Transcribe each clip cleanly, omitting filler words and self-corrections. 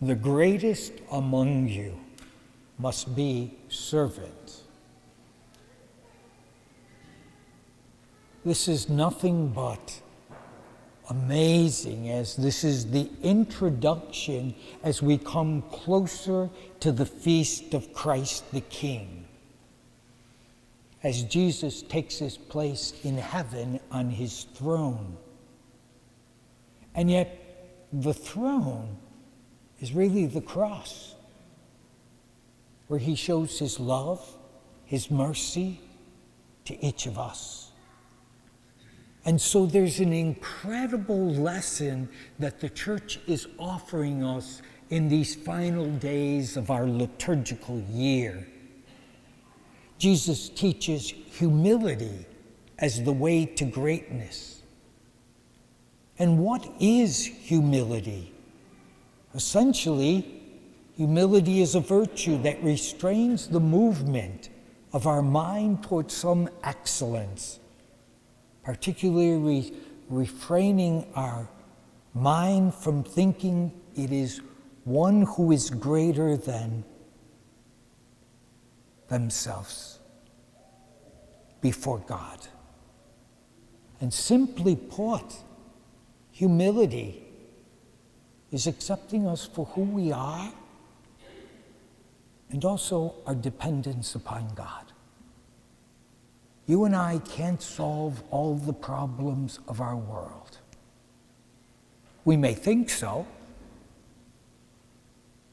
the greatest among you must be servant. This is nothing but amazing, as this is the introduction as we come closer to the feast of Christ the King, as Jesus takes his place in heaven on his throne. And yet the throne is really the cross, where he shows his love, his mercy to each of us. And so there's an incredible lesson that the church is offering us in these final days of our liturgical year. Jesus teaches humility as the way to greatness. And what is humility? Essentially, humility is a virtue that restrains the movement of our mind towards some excellence, particularly refraining our mind from thinking it is one who is greater than themselves before God. And simply put, humility is accepting us for who we are and also our dependence upon God. You and I can't solve all the problems of our world. We may think so,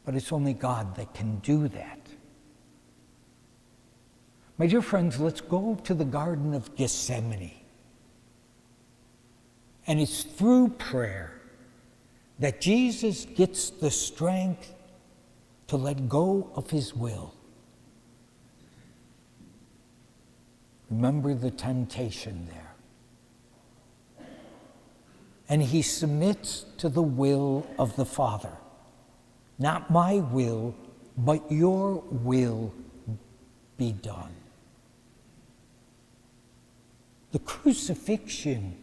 but it's only God that can do that. My dear friends, let's go to the Garden of Gethsemane. And it's through prayer that Jesus gets the strength to let go of his will. Remember the temptation there. And he submits to the will of the Father. Not my will, but your will be done. The crucifixion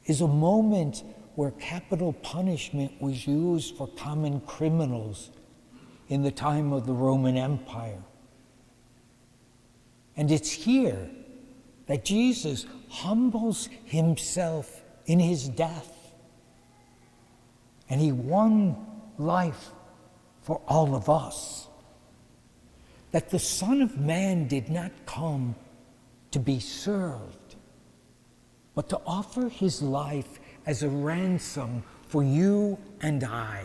is a moment where capital punishment was used for common criminals in the time of the Roman Empire. And it's here that Jesus humbles himself in his death. And he won life for all of us. That the Son of Man did not come to be served, but to offer his life as a ransom for you and I.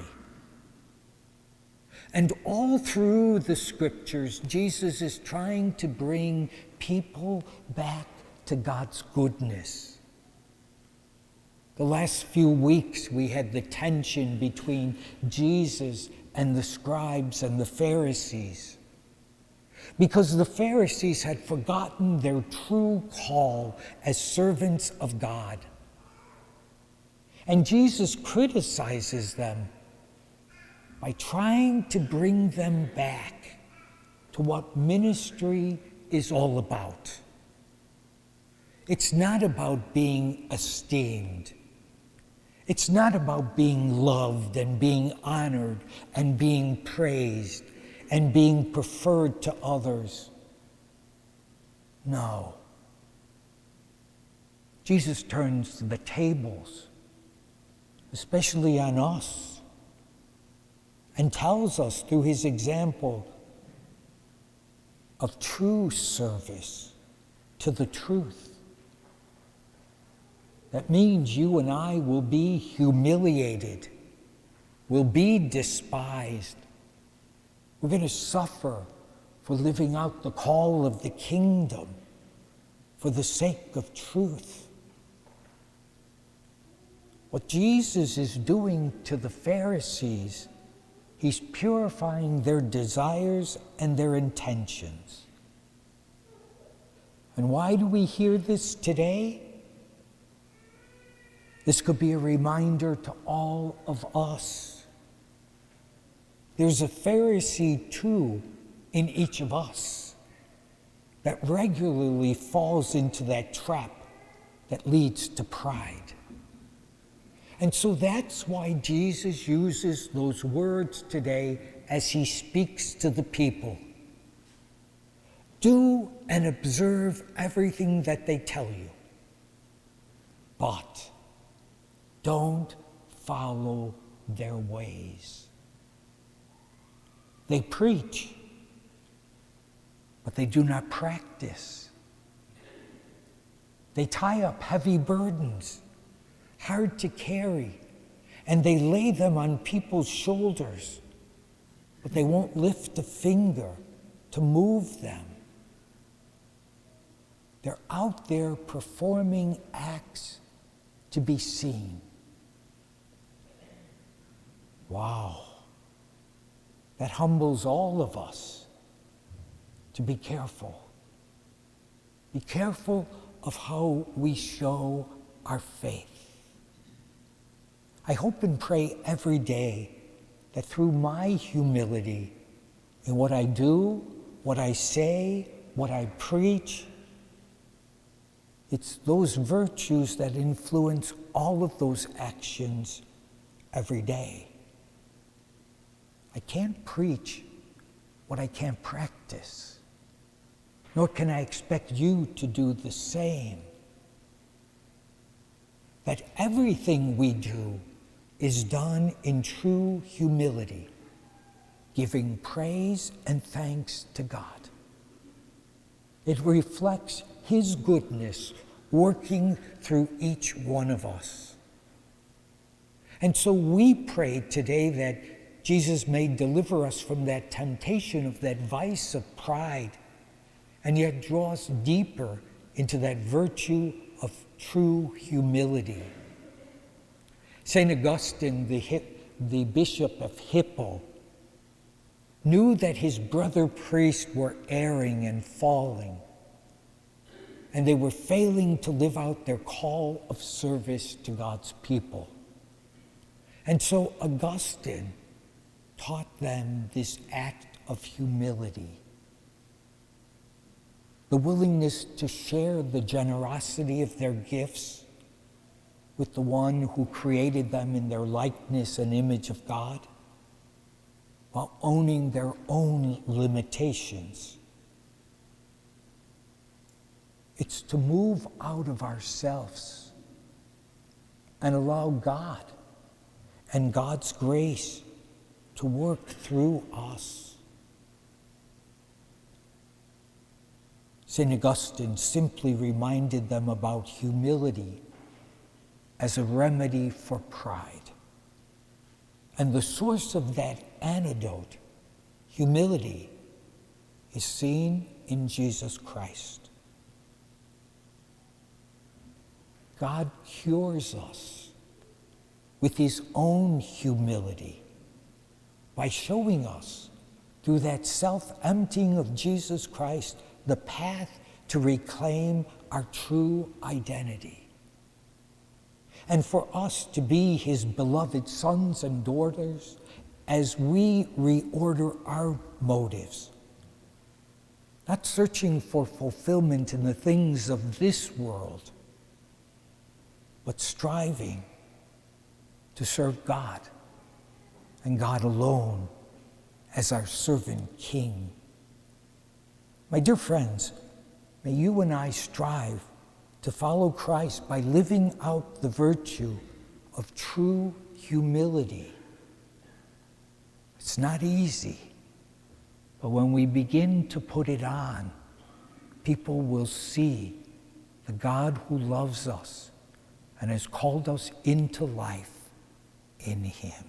And all through the scriptures, Jesus is trying to bring people back to God's goodness. The last few weeks, we had the tension between Jesus and the scribes and the Pharisees, because the Pharisees had forgotten their true call as servants of God. And Jesus criticizes them by trying to bring them back to what ministry is all about. It's not about being esteemed. It's not about being loved and being honored and being praised and being preferred to others. No. Jesus turns the tables, especially on us, and tells us through his example of true service to the truth. That means you and I will be humiliated, will be despised. We're going to suffer for living out the call of the kingdom for the sake of truth. What Jesus is doing to the Pharisees, he's purifying their desires and their intentions. And why do we hear this today? This could be a reminder to all of us. There's a Pharisee too in each of us that regularly falls into that trap that leads to pride. And so that's why Jesus uses those words today as he speaks to the people. Do and observe everything that they tell you, but don't follow their ways. They preach, but they do not practice. They tie up heavy burdens, hard to carry, and they lay them on people's shoulders, but they won't lift a finger to move them. They're out there performing acts to be seen. Wow. That humbles all of us to be careful. Be careful of how we show our faith. I hope and pray every day that through my humility in what I do, what I say, what I preach, it's those virtues that influence all of those actions every day. I can't preach what I can't practice, nor can I expect you to do the same. That everything we do is done in true humility, giving praise and thanks to God. It reflects His goodness working through each one of us. And so we pray today that Jesus may deliver us from that temptation of that vice of pride, and yet draw us deeper into that virtue of true humility. St. Augustine, the bishop of Hippo, knew that his brother priests were erring and falling, and they were failing to live out their call of service to God's people. And so Augustine taught them this act of humility, the willingness to share the generosity of their gifts with the one who created them in their likeness and image of God, while owning their own limitations. It's to move out of ourselves and allow God and God's grace to work through us. St. Augustine simply reminded them about humility as a remedy for pride. And the source of that antidote, humility, is seen in Jesus Christ. God cures us with His own humility by showing us, through that self-emptying of Jesus Christ, the path to reclaim our true identity. And for us to be His beloved sons and daughters as we reorder our motives, not searching for fulfillment in the things of this world, but striving to serve God and God alone as our servant King. My dear friends, may you and I strive to follow Christ by living out the virtue of true humility. It's not easy, but when we begin to put it on, people will see the God who loves us and has called us into life in Him.